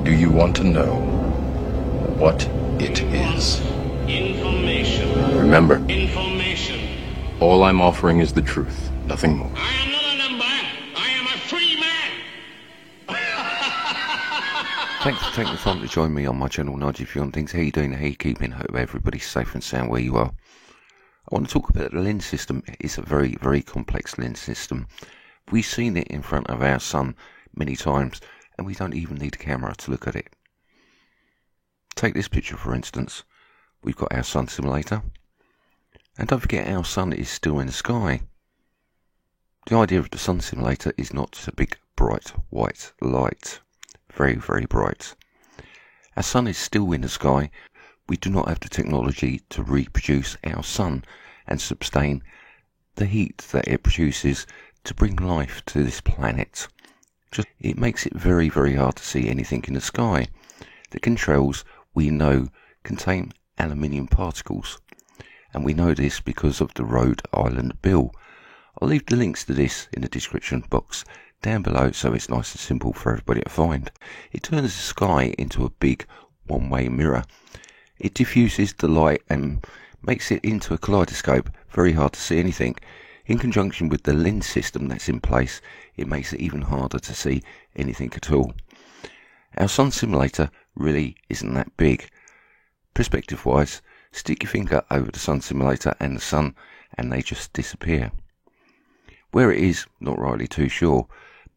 Do you want to know what it is? Information. Remember, Information. all I'm offering is the truth, nothing more. I am not a number. I am a free man. Thanks for taking the time to join me on my channel, Nigel View on Things. How you doing? How you keeping? Hope everybody's safe and sound where you are. I want to talk about the lens system. It's a very, very complex lens system. We've seen it in front of our sun many times, and we don't even need a camera to look at it. Take this picture for instance. We've got our sun simulator, and don't forget our sun is still in the sky. The idea of the sun simulator is not a big bright white light. Very, very bright. Our sun is still in the sky. We do not have the technology to reproduce our sun and sustain the heat that it produces to bring life to this planet. It makes it very, very hard to see anything in the sky. The chemtrails, we know, contain aluminium particles, and we know this because of the Rhode Island Bill. I'll leave the links to this in the description box down below so it's nice and simple for everybody to find. It turns the sky into a big one-way mirror. It diffuses the light and makes it into a kaleidoscope, very hard to see anything. In conjunction with the lens system that's in place, it makes it even harder to see anything at all. Our sun simulator really isn't that big. Perspective wise, stick your finger over the sun simulator and the sun and they just disappear. Where it is, not rightly too sure,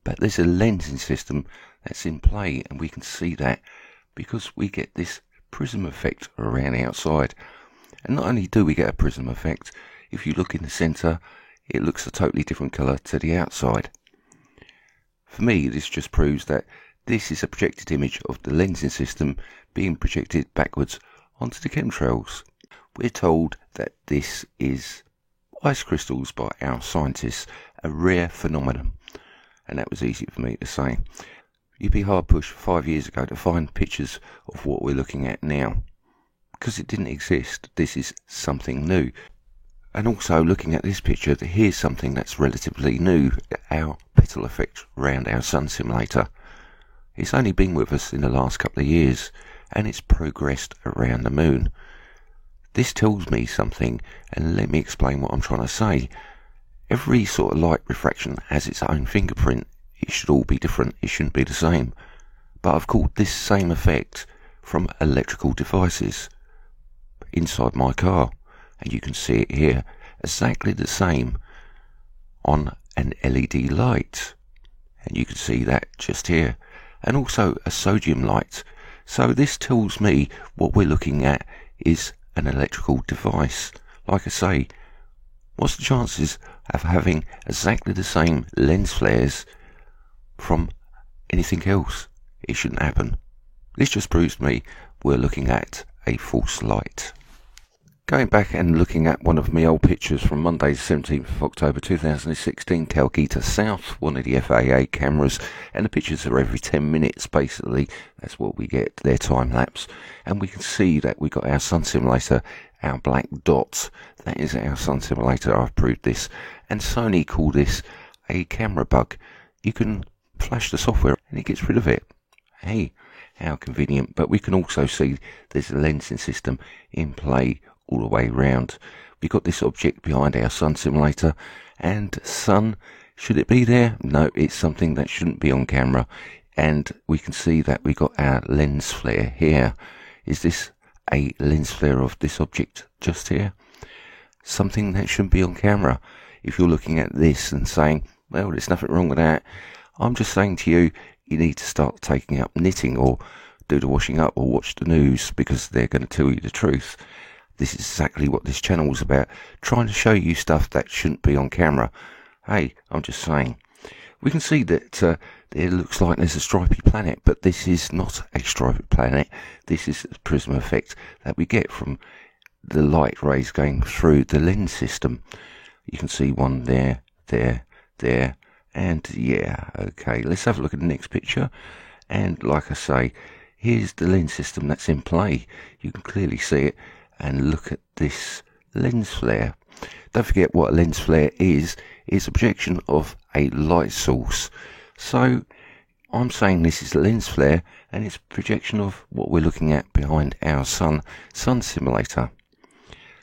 but there's a lensing system that's in play, and we can see that because we get this prism effect around the outside. And not only do we get a prism effect, if you look in the centre, it looks a totally different colour to the outside. For me, this just proves that this is a projected image of the lensing system being projected backwards onto the chemtrails. We're told that this is ice crystals by our scientists, a rare phenomenon, and that was easy for me to say. You'd be hard pushed 5 years ago to find pictures of what we're looking at now, because it didn't exist. This is something new. And also looking at this picture, here's something that's relatively new, our petal effect around our sun simulator. It's only been with us in the last couple of years, and it's progressed around the moon. This tells me something, and let me explain what I'm trying to say. Every sort of light refraction has its own fingerprint. It should all be different, it shouldn't be the same. But I've called this same effect from electrical devices inside my car, and you can see it here, exactly the same on an LED light, and you can see that just here, and also a sodium light. So this tells me what we're looking at is an electrical device. Like I say, what's the chances of having exactly the same lens flares from anything else? It shouldn't happen. This just proves to me we're looking at a false light. Going back and looking at one of my old pictures from Monday the 17th of October 2016, Talkeetna South, one of the FAA cameras, and the pictures are every 10 minutes basically. That's what we get, their time lapse. And we can see that we got our sun simulator, our black dot. That is our sun simulator, I've proved this. And Sony call this a camera bug. You can flash the software and it gets rid of it. Hey, how convenient. But we can also see there's a lensing system in play all the way around. We've got this object behind our sun simulator, and sun, should it be there? No, it's something that shouldn't be on camera. And we can see that we got our lens flare here. Is this a lens flare of this object just here? Something that shouldn't be on camera. If you're looking at this and saying, well, there's nothing wrong with that, I'm just saying to you, you need to start taking up knitting or do the washing up or watch the news, because they're going to tell you the truth. This is exactly what this channel was about, trying to show you stuff that shouldn't be on camera. Hey, I'm just saying. We can see that it looks like there's a stripy planet, but this is not a stripy planet. This is a prism effect that we get from the light rays going through the lens system. You can see one there, and yeah, okay. Let's have a look at the next picture. And like I say, here's the lens system that's in play. You can clearly see it. And look at this lens flare. Don't forget what a lens flare is. It's a projection of a light source. So I'm saying this is a lens flare, and it's a projection of what we're looking at behind our sun simulator.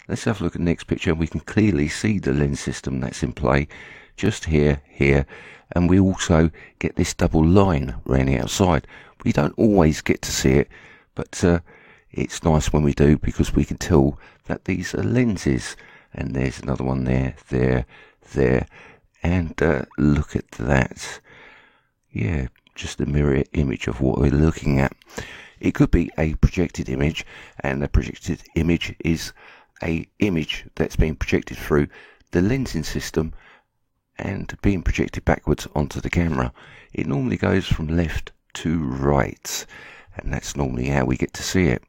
Let's have a look at the next picture. We can clearly see the lens system that's in play just here, and we also get this double line around the outside. We don't always get to see it, but it's nice when we do, because we can tell that these are lenses. And there's another one there, and look at that. Yeah, just a mirror image of what we're looking at. It could be a projected image, and the projected image is a image that's being projected through the lensing system and being projected backwards onto the camera. It normally goes from left to right, and that's normally how we get to see it.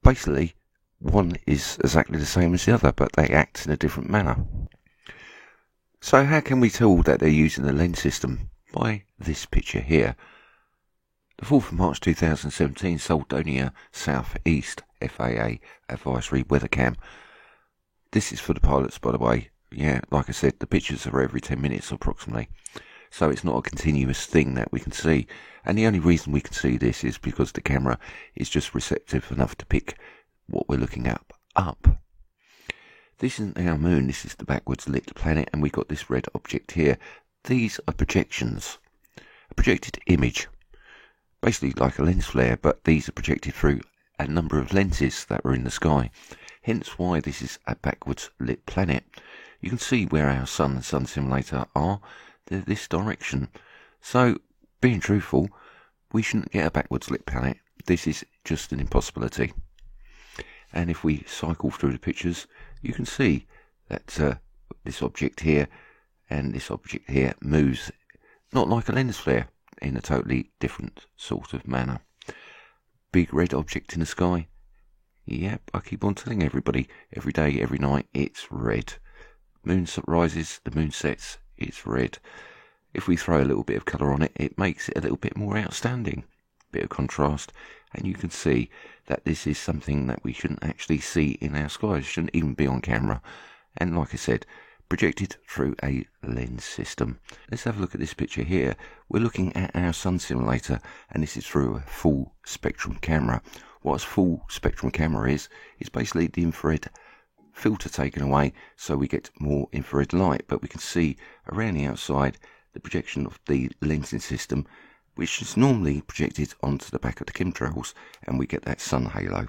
Basically, one is exactly the same as the other, but they act in a different manner. So how can we tell that they're using the lens system? By this picture here. The 4th of March 2017, Soldonia South East FAA Advisory Weather Cam. This is for the pilots, by the way. Yeah, like I said, the pictures are every 10 minutes approximately. So it's not a continuous thing that we can see. And the only reason we can see this is because the camera is just receptive enough to pick what we're looking at up. This isn't our moon, this is the backwards lit planet, and we've got this red object here. These are projections. A projected image. Basically like a lens flare, but these are projected through a number of lenses that are in the sky. Hence why this is a backwards lit planet. You can see where our sun and sun simulator are. They're this direction. So, being truthful, we shouldn't get a backwards lit planet. This is just an impossibility. And if we cycle through the pictures, you can see that this object here and this object here moves not like a lens flare, in a totally different sort of manner. Big red object in the sky. Yep, I keep on telling everybody, every day, every night, it's red. Moon rises, the moon sets, it's red. If we throw a little bit of colour on it, it makes it a little bit more outstanding. Bit of contrast, and you can see that this is something that we shouldn't actually see in our skies, shouldn't even be on camera. And like I said, projected through a lens system. Let's have a look at this picture here. We're looking at our sun simulator, and this is through a full spectrum camera. What a full spectrum camera is basically the infrared filter taken away, so we get more infrared light, but we can see around the outside the projection of the lensing system, which is normally projected onto the back of the chemtrails, and we get that sun halo.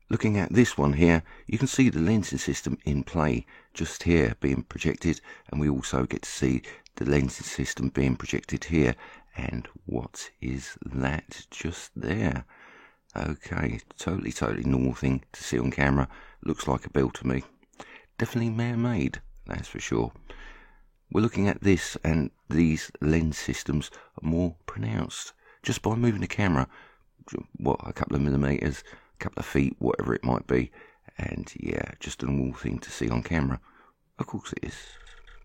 Looking at this one here, you can see the lensing system in play just here being projected, and we also get to see the lensing system being projected here. And what is that just there? Okay, totally normal thing to see on camera. Looks like a bell to me. Definitely man-made, that's for sure. We're looking at this, and these lens systems are more pronounced just by moving the camera, a couple of millimeters, a couple of feet, whatever it might be. And yeah, just a normal thing to see on camera. Of course it is.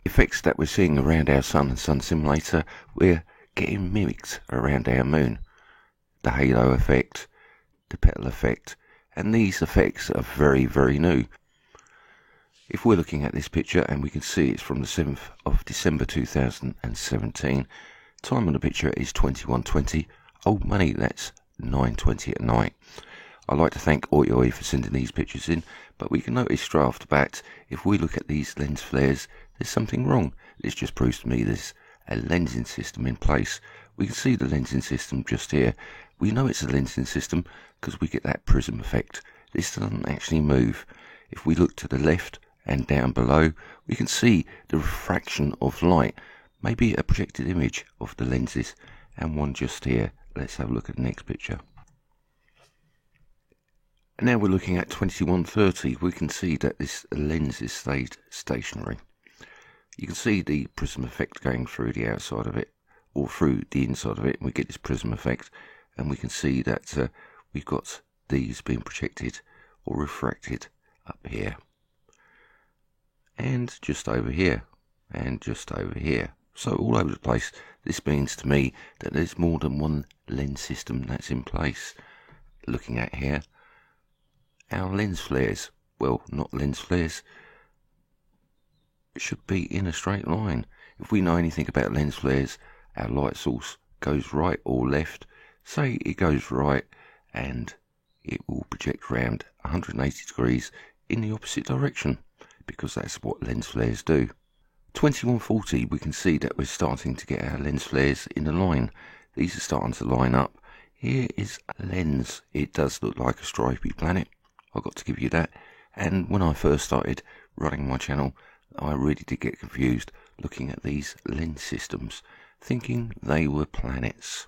Effects that we're seeing around our sun and sun simulator, we're getting mimicked around our moon. The halo effect, the petal effect, and these effects are very new. If we're looking at this picture, and we can see it's from the 7th of December 2017, time on the picture is 21:20, old money, that's 9:20 at night. I'd like to thank OiOi for sending these pictures in, but we can notice straight off the bat, if we look at these lens flares, there's something wrong. This just proves to me there's a lensing system in place. We can see the lensing system just here. We know it's a lensing system because we get that prism effect. This doesn't actually move. If we look to the left and down below, we can see the refraction of light, maybe a projected image of the lenses, and one just here. Let's have a look at the next picture. And now we're looking at 21:30. We can see that this lens is stayed stationary. You can see the prism effect going through the outside of it, or through the inside of it, and we get this prism effect, and we can see that we've got these being projected or refracted up here, and just over here, and just over here. So all over the place. This means to me that there's more than one lens system that's in place. Looking at here, our lens flares, well, not lens flares, should be in a straight line. If we know anything about lens flares, our light source goes right or left. Say it goes right, and it will project around 180 degrees in the opposite direction, because that's what lens flares do. 2140, we can see that we're starting to get our lens flares in a line. These are starting to line up. Here is a lens. It does look like a stripy planet, I've got to give you that. And when I first started running my channel, I really did get confused looking at these lens systems, thinking they were planets.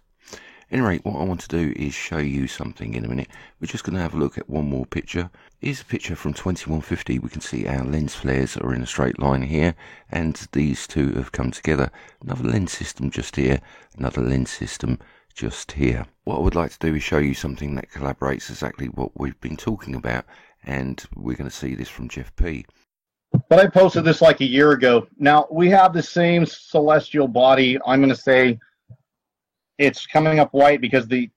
Anyway, what I want to do is show you something in a minute. We're just going to have a look at one more picture. Here's a picture from 2150. We can see our lens flares are in a straight line here, and these two have come together. Another lens system just here, another lens system just here. What I would like to do is show you something that collaborates exactly what we've been talking about, and we're going to see this from Jeff P. But I posted this like a year ago. Now, we have the same celestial body. I'm going to say it's coming up white because the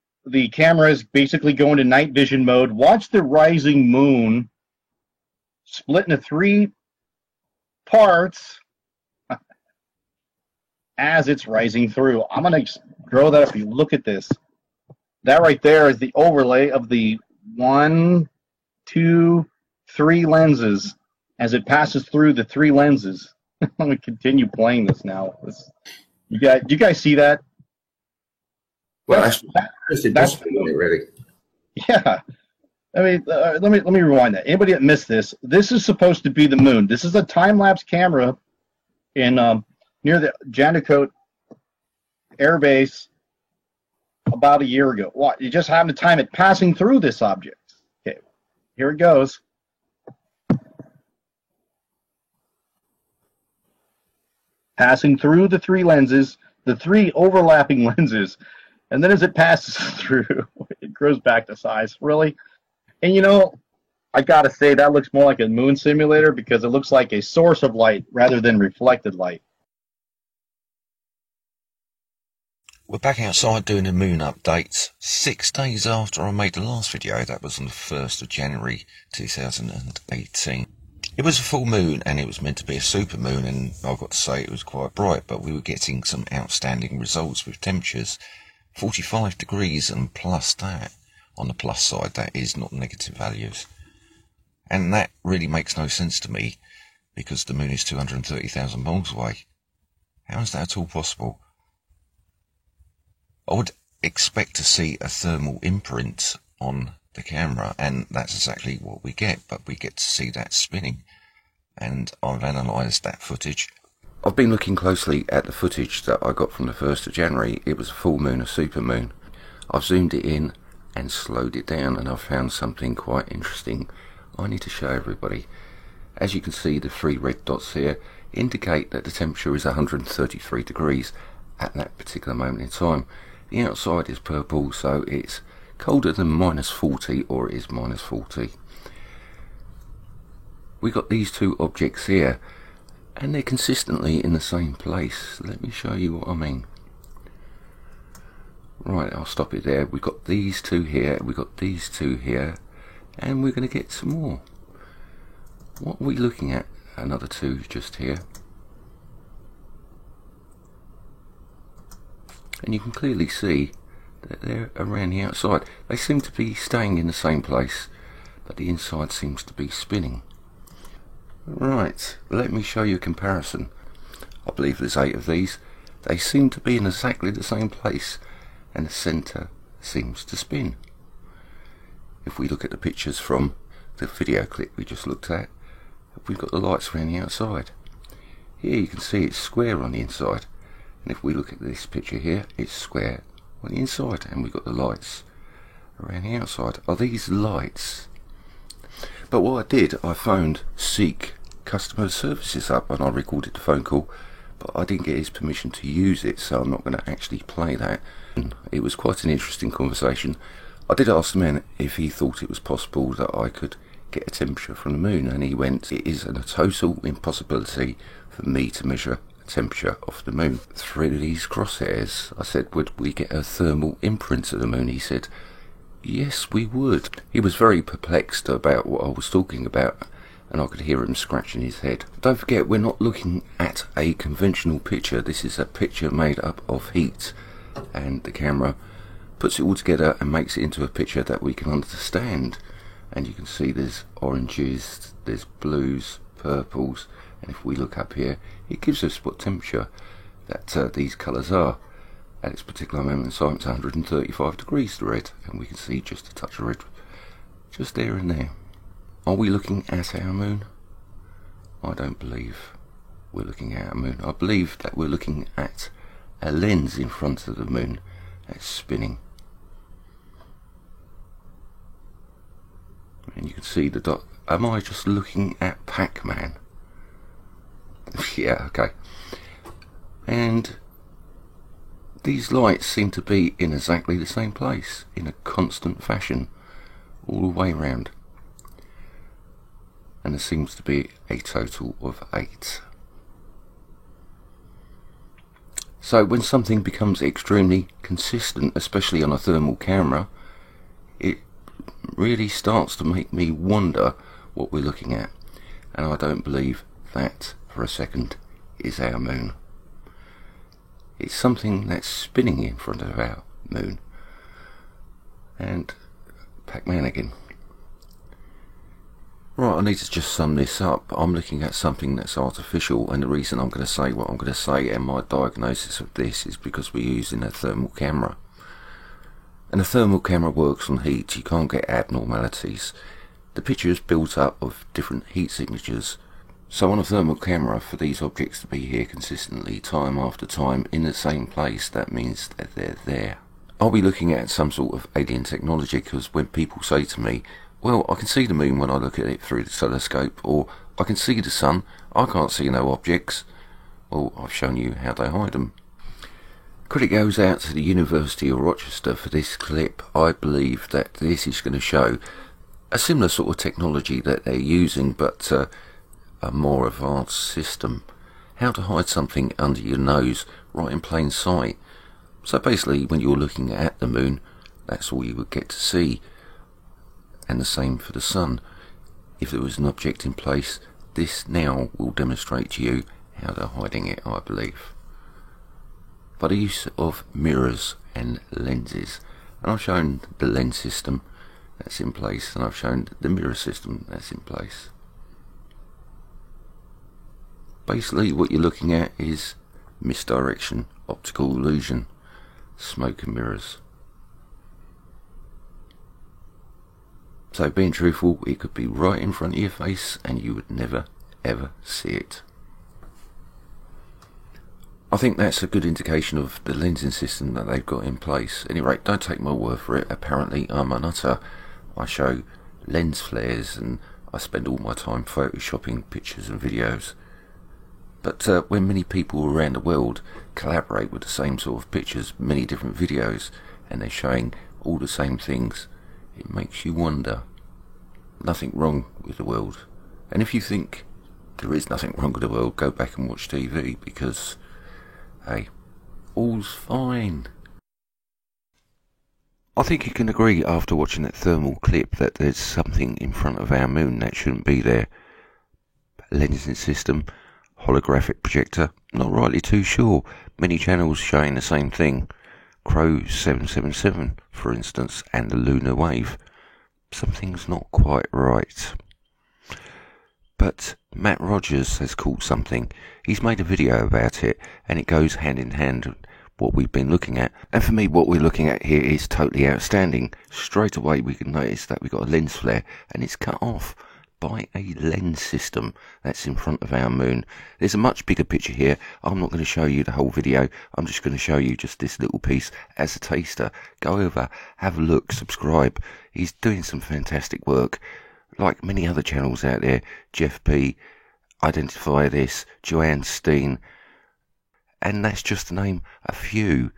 camera is basically going to night vision mode. Watch the rising moon split into 3 parts as it's rising through. I'm going to grow that up. You look at this. That right there is the overlay of the 1, 2, 3 lenses as it passes through the 3 lenses. I'm going to continue playing this now. You guys see that? Well, that's impossible, really. Yeah. I mean, let me rewind that. Anybody that missed this, this is supposed to be the moon. This is a time-lapse camera in near the Jandacote Air Base about a year ago. What? You just happened to time it passing through this object. Okay, here it goes. Passing through the 3 lenses, the 3 overlapping lenses. And then as it passes through, it grows back to size. Really? And you know, I gotta say, that looks more like a moon simulator because it looks like a source of light rather than reflected light. We're back outside doing the moon updates 6 days after I made the last video. That was on the 1st of January 2018. It was a full moon, and it was meant to be a super moon, and I've got to say it was quite bright, but we were getting some outstanding results with temperatures 45 degrees and plus that. On the plus side, that is not negative values. And that really makes no sense to me, because the moon is 230,000 miles away. How is that at all possible? I would expect to see a thermal imprint on the camera, and that's exactly what we get, but we get to see that spinning. And I've analysed that footage. I've been looking closely at the footage that I got from the 1st of January. It was a full moon, a super moon. I've zoomed it in and slowed it down, and I've found something quite interesting I need to show everybody. As you can see, the 3 red dots here indicate that the temperature is 133 degrees at that particular moment in time. The outside is purple, so it's colder than -40, or it is -40. We got these 2 objects here, and they're consistently in the same place. Let me show you what I mean. Right, I'll stop it there. We've got these 2 here, we've got these 2 here, and we're going to get some more. What are we looking at? Another 2 just here. And you can clearly see that they're around the outside. They seem to be staying in the same place, but the inside seems to be spinning. Right, let me show you a comparison. I believe there's 8 of these. They seem to be in exactly the same place, and the centre seems to spin. If we look at the pictures from the video clip we just looked at, we've got the lights around the outside. Here you can see it's square on the inside, and if we look at this picture here, it's square on the inside, and we've got the lights around the outside. Are these lights? But what I did, I phoned Seek Customer Services up, and I recorded the phone call, but I didn't get his permission to use it, so I'm not going to actually play that. And it was quite an interesting conversation. I did ask the man if he thought it was possible that I could get a temperature from the moon, and he went, it is a total impossibility for me to measure a temperature off the moon through these crosshairs. I said, would we get a thermal imprint of the moon? He said, yes, we would. He was very perplexed about what I was talking about, and I could hear him scratching his head. Don't forget, we're not looking at a conventional picture. This is a picture made up of heat, and the camera puts it all together and makes it into a picture that we can understand. And you can see there's oranges, there's blues, purples, and if we look up here, it gives us what temperature that these colours are. At its particular moment in time, it's 135 degrees to red, and we can see just a touch of red just there and there. Are we looking at our moon? I don't believe we're looking at our moon. I believe that we're looking at a lens in front of the moon that's spinning. And you can see the dot. Am I just looking at Pac-Man? Yeah, okay. And these lights seem to be in exactly the same place, in a constant fashion, all the way round. And there seems to be a total of 8. So when something becomes extremely consistent, especially on a thermal camera, it really starts to make me wonder what we're looking at. And I don't believe that for a second is our moon. It's something that's spinning in front of our moon. And Pac-Man again. Right, I need to just sum this up. I'm looking at something that's artificial, and the reason I'm going to say what I'm going to say and my diagnosis of this is because we're using a thermal camera. And a thermal camera works on heat. You can't get abnormalities. The picture is built up of different heat signatures. So on a thermal camera, for these objects to be here consistently, time after time, in the same place, that means that they're there. Are we looking at some sort of alien technology? Because when people say to me, well, I can see the moon when I look at it through the telescope, or I can see the sun, I can't see no objects. Well, I've shown you how they hide them. Credit goes out to the University of Rochester for this clip. I believe that this is going to show a similar sort of technology that they're using, but a more advanced system. How to hide something under your nose, right in plain sight. So basically, when you're looking at the moon, that's all you would get to see. And the same for the sun. If there was an object in place, this now will demonstrate to you how they're hiding it, I believe. By the use of mirrors and lenses. And I've shown the lens system that's in place, and I've shown the mirror system that's in place. Basically what you're looking at is misdirection, optical illusion, smoke and mirrors. So being truthful, it could be right in front of your face and you would never ever see it. I think that's a good indication of the lensing system that they've got in place. At any rate, don't take my word for it. Apparently I'm a nutter. I show lens flares and I spend all my time photoshopping pictures and videos. But when many people around the world collaborate with the same sort of pictures, many different videos, and they're showing all the same things, it makes you wonder. Nothing wrong with the world. And if you think there is nothing wrong with the world, go back and watch TV, because, hey, all's fine. I think you can agree after watching that thermal clip that there's something in front of our moon that shouldn't be there. Lensing system, holographic projector, not rightly too sure. Many channels showing the same thing. Crow 777, for instance, and the lunar wave. Something's not quite right. But Matt Rogers has caught something. He's made a video about it, and it goes hand in hand with what we've been looking at. And for me, what we're looking at here is totally outstanding. Straight away we can notice that we've got a lens flare, and it's cut off by a lens system that's in front of our moon. There's a much bigger picture here. I'm not going to show you the whole video. I'm just going to show you just this little piece as a taster. Go over, have a look, subscribe. He's doing some fantastic work. Like many other channels out there, Jeff P, Identify This, Joanne Steen, and that's just to name a few.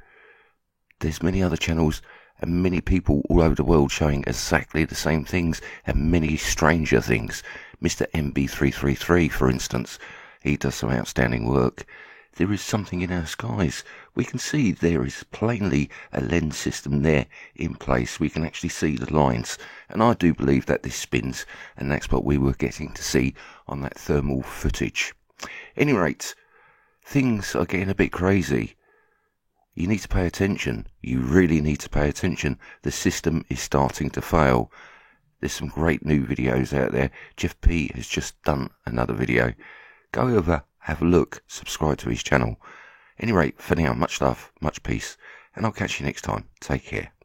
There's many other channels and many people all over the world showing exactly the same things and many stranger things. Mr. MB333, for instance, he does some outstanding work. there is something in our skies. We can see there is plainly a lens system there in place. We can actually see the lines, and I do believe that this spins, and that's what we were getting to see on that thermal footage. At any rate, things are getting a bit crazy. You need to pay attention. You really need to pay attention. The system is starting to fail. There's some great new videos out there. Jeff P has just done another video. Go over, have a look, subscribe to his channel. At any rate, for now, much love, much peace, and I'll catch you next time. Take care.